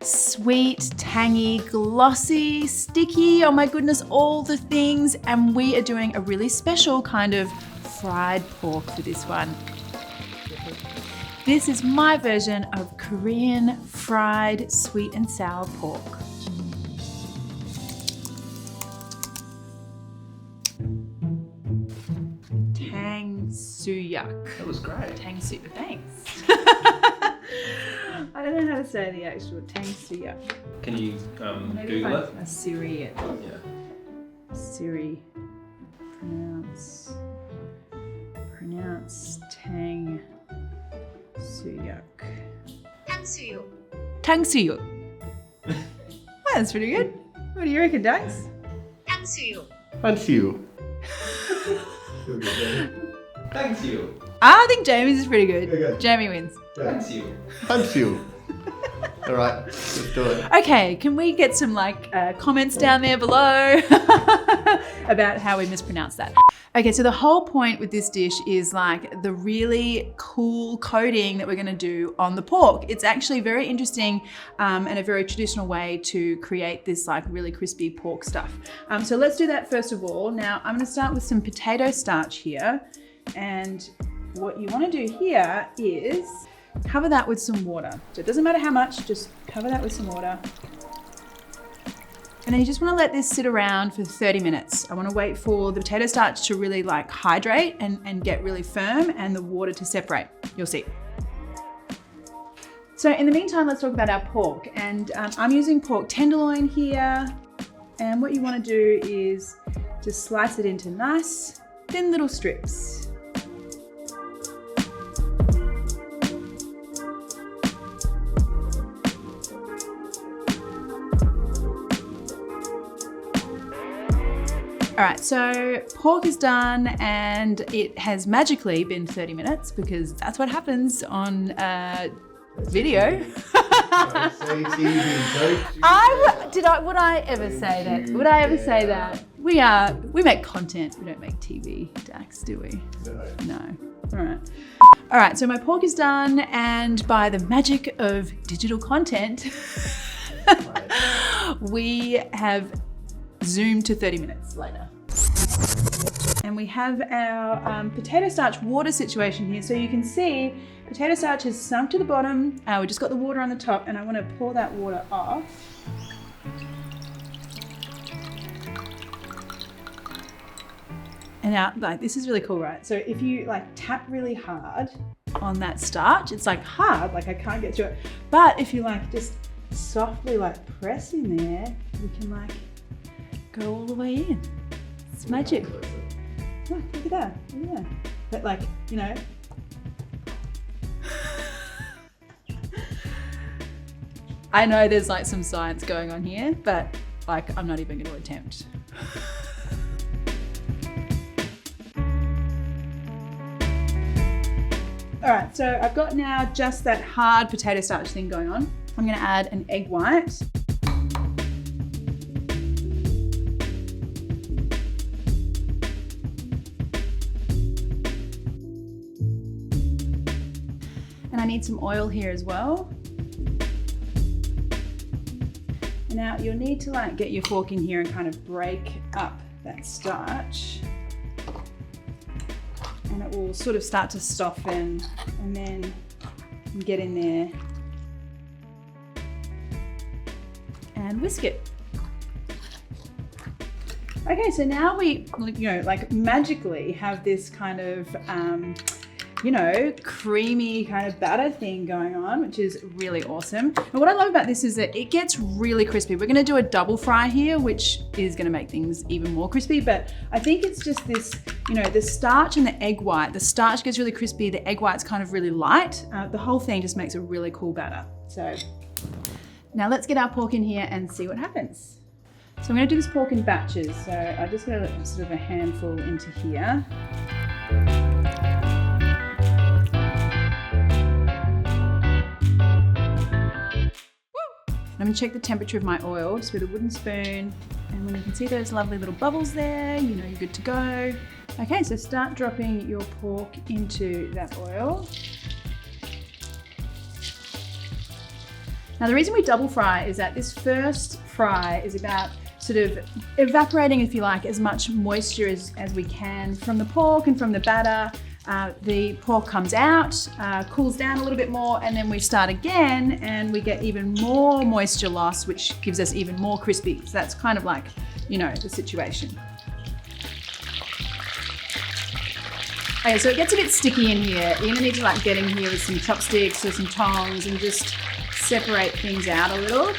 Sweet, tangy, glossy, sticky, oh my goodness, all the things. And we are doing a really special kind of fried pork for this one. This is my version of Korean fried sweet and sour pork. Tangsuyuk. That was great. Tangsuyuk, thanks. I don't know how to say the actual Tangsuyuk. Can you Google it? A Siri. Yeah. Siri. Pronounce Tangsuyuk. 탕수육. Tangsuyuk. Well, that's pretty good. What do you reckon, Dax? 탕수육. Thank you. Thanks you. I think Jamie's is pretty good. Okay. Jamie wins. Thanks you. Thank you. All right, let's do it. Okay, can we get some comments down there below about how we mispronounced that? Okay, so the whole point with this dish is like the really cool coating that we're gonna do on the pork. It's actually very interesting and a very traditional way to create this like really crispy pork stuff. So let's do that first of all. Now I'm gonna start with some potato starch here. And what you wanna do here is cover that with some water. So it doesn't matter how much, just cover that with some water. And then you just wanna let this sit around for 30 minutes. I wanna wait for the potato starch to really like hydrate and get really firm and the water to separate. You'll see. So in the meantime, let's talk about our pork. And I'm using pork tenderloin here. And what you wanna do is just slice it into nice, thin little strips. All right, so pork is done and it has magically been 30 minutes because that's what happens on video. Would I ever say that? Would I ever say that? We make content, we don't make TV, Dax, do we? No. All right, so my pork is done and by the magic of digital content, we have zoomed to 30 minutes later. And we have our potato starch water situation here. So you can see potato starch has sunk to the bottom. We just got the water on the top and I want to pour that water off. And now, like, this is really cool, right? So if you like tap really hard on that starch, it's like hard, like I can't get to it. But if you like just softly like press in there, you can like go all the way in. It's magic. Look at that. Yeah. But like, you know. I know there's like some science going on here, but like I'm not even going to attempt. All right, so I've got now just that hard potato starch thing going on. I'm going to add an egg white. And I need some oil here as well. Now you'll need to like get your fork in here and kind of break up that starch. And it will sort of start to soften and then get in there and whisk it. Okay, so now we, like magically have this kind of, creamy kind of batter thing going on, which is really awesome. And what I love about this is that it gets really crispy. We're gonna do a double fry here, which is gonna make things even more crispy, but I think it's just this, the starch and the egg white. The starch gets really crispy, the egg white's kind of really light. The whole thing just makes a really cool batter. So now let's get our pork in here and see what happens. So I'm gonna do this pork in batches. So I'm just gonna let sort of a handful into here. I'm gonna check the temperature of my oil just with a wooden spoon. And when you can see those lovely little bubbles there, you know you're good to go. Okay, so start dropping your pork into that oil. Now the reason we double fry is that this first fry is about sort of evaporating, if you like, as much moisture as we can from the pork and from the batter. The pork comes out, cools down a little bit more, and then we start again and we get even more moisture loss, which gives us even more crispy. So that's kind of like, you know, the situation. Okay, so it gets a bit sticky in here. You're gonna need to like get in here with some chopsticks or some tongs and just separate things out a little.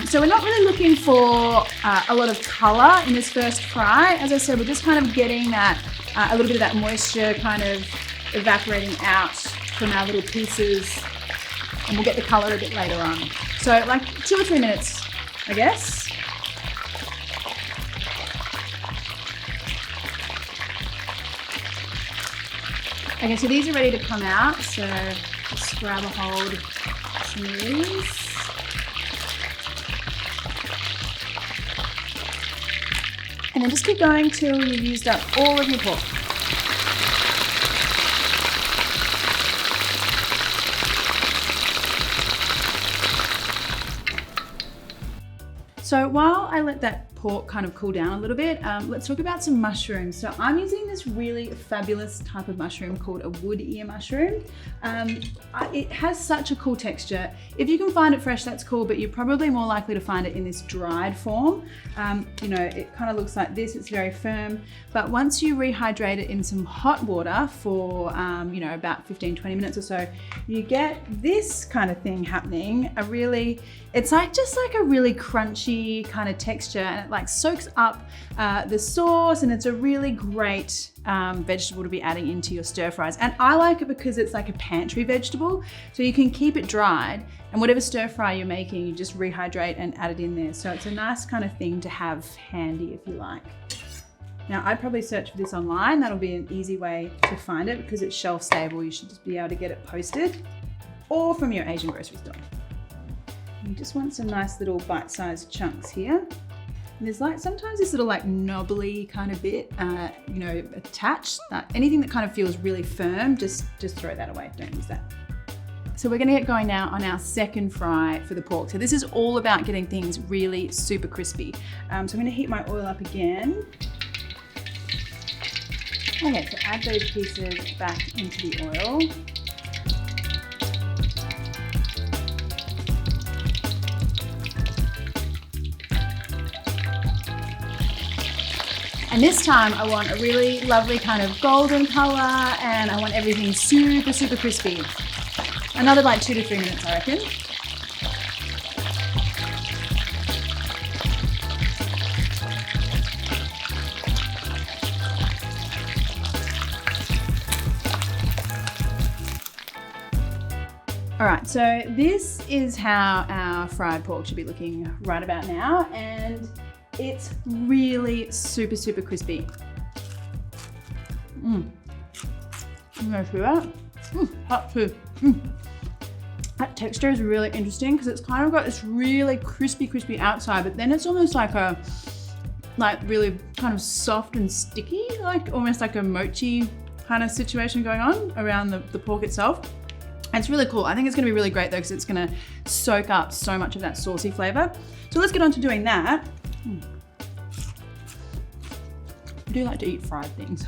So we're not really looking for a lot of color in this first fry. As I said, we're just kind of getting that, a little bit of that moisture kind of evaporating out from our little pieces, and we'll get the color a bit later on. So like 2 or 3 minutes, I guess. Okay, so these are ready to come out, so just grab a hold of some of these. And then just keep going till you've used up all of your pork. So while I let that pork kind of cool down a little bit, let's talk about some mushrooms. So I'm using this really fabulous type of mushroom called a wood ear mushroom. It has such a cool texture. If you can find it fresh, that's cool, but you're probably more likely to find it in this dried form. You know, it kind of looks like this, it's very firm, but once you rehydrate it in some hot water for, you know, about 15-20 minutes or so, you get this kind of thing happening. It's like just like a really crunchy kind of texture, and it like soaks up the sauce, and it's a really great vegetable to be adding into your stir fries. And I like it because it's like a pantry vegetable, so you can keep it dried, and whatever stir fry you're making, you just rehydrate and add it in there. So it's a nice kind of thing to have handy if you like. Now I'd probably search for this online. That'll be an easy way to find it because it's shelf stable. You should just be able to get it posted, or from your Asian grocery store. You just want some nice little bite-sized chunks here. And there's like sometimes this little like knobbly kind of bit, you know, attached. Anything that kind of feels really firm, just throw that away. Don't use that. So we're gonna get going now on our second fry for the pork. So this is all about getting things really super crispy. So I'm gonna heat my oil up again. Okay, so add those pieces back into the oil. And this time I want a really lovely kind of golden color, and I want everything super, super crispy. Another like 2 to 3 minutes, I reckon. All right, so this is how our fried pork should be looking right about now, and it's really super, super crispy. You go through that. Hot too. That texture is really interesting because it's kind of got this really crispy outside, but then it's almost like a, really kind of soft and sticky, like almost like a mochi kind of situation going on around the pork itself. It's really cool. I think it's gonna be really great though because it's gonna soak up so much of that saucy flavor. So let's get on to doing that. I do like to eat fried things.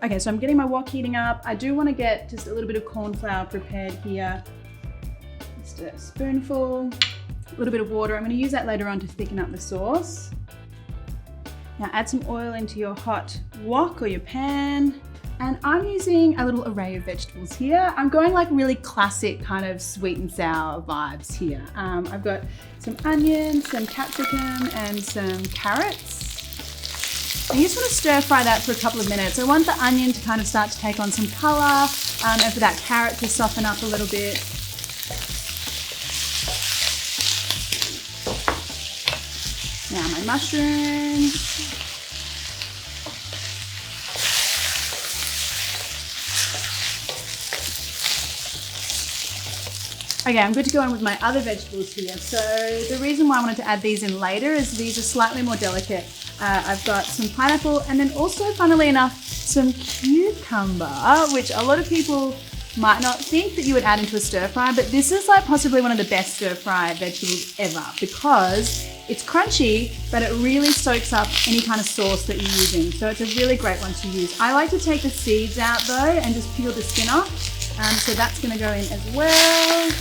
Okay, so I'm getting my wok heating up. I do want to get just a little bit of corn flour prepared here. Just a spoonful, a little bit of water. I'm going to use that later on to thicken up the sauce. Now add some oil into your hot wok or your pan. And I'm using a little array of vegetables here. I'm going like really classic kind of sweet and sour vibes here. I've got some onions, some capsicum, and some carrots. And you just want to stir fry that for a couple of minutes. I want the onion to kind of start to take on some color, and for that carrot to soften up a little bit. Now my mushrooms. Okay, I'm good to go in with my other vegetables here. So the reason why I wanted to add these in later is these are slightly more delicate. I've got some pineapple and then also, funnily enough, some cucumber, which a lot of people might not think that you would add into a stir fry, but this is like possibly one of the best stir fry vegetables ever because it's crunchy, but it really soaks up any kind of sauce that you're using. So it's a really great one to use. I like to take the seeds out though and just peel the skin off. So that's gonna go in as well.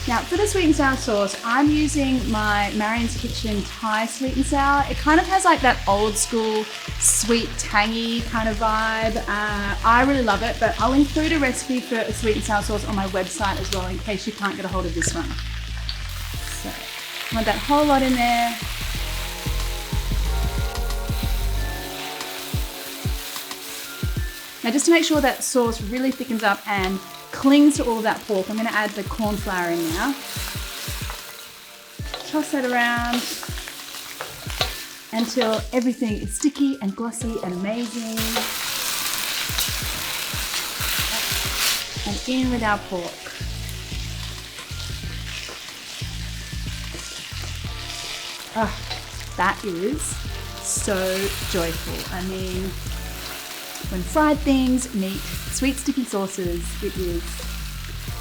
Now for the sweet and sour sauce, I'm using my Marion's Kitchen Thai sweet and sour. It kind of has like that old school, sweet, tangy kind of vibe. I really love it, but I'll include a recipe for a sweet and sour sauce on my website as well in case you can't get a hold of this one. So, I want that whole lot in there. Now just to make sure that sauce really thickens up and clings to all of that pork, I'm going to add the corn flour in now. Toss that around until everything is sticky and glossy and amazing. And in with our pork. That is so joyful. I mean, when fried things meet sweet sticky sauces, it is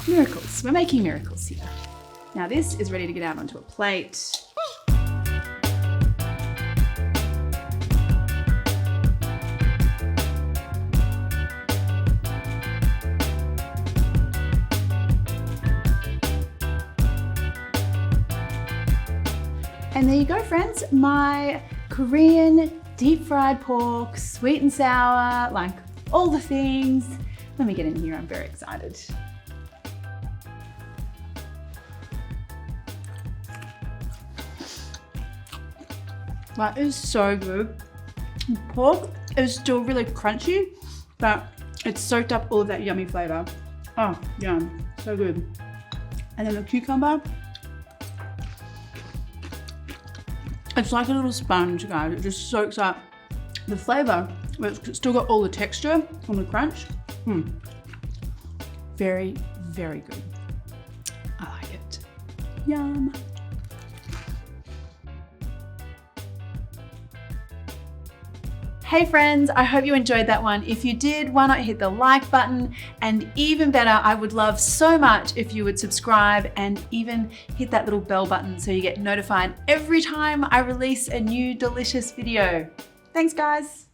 miracles. We're making miracles here. Now this is ready to get out onto a plate. And there you go, friends. My Korean deep fried pork, sweet and sour, like all the things. Let me get in here, I'm very excited. That is so good. The pork is still really crunchy, but it's soaked up all of that yummy flavor. Oh, yum, so good. And then the cucumber, it's like a little sponge, guys. It just soaks up the flavor, but it's still got all the texture from the crunch. Very, very good. I like it. Yum. Hey friends, I hope you enjoyed that one. If you did, why not hit the like button? And even better, I would love so much if you would subscribe and even hit that little bell button so you get notified every time I release a new delicious video. Thanks guys.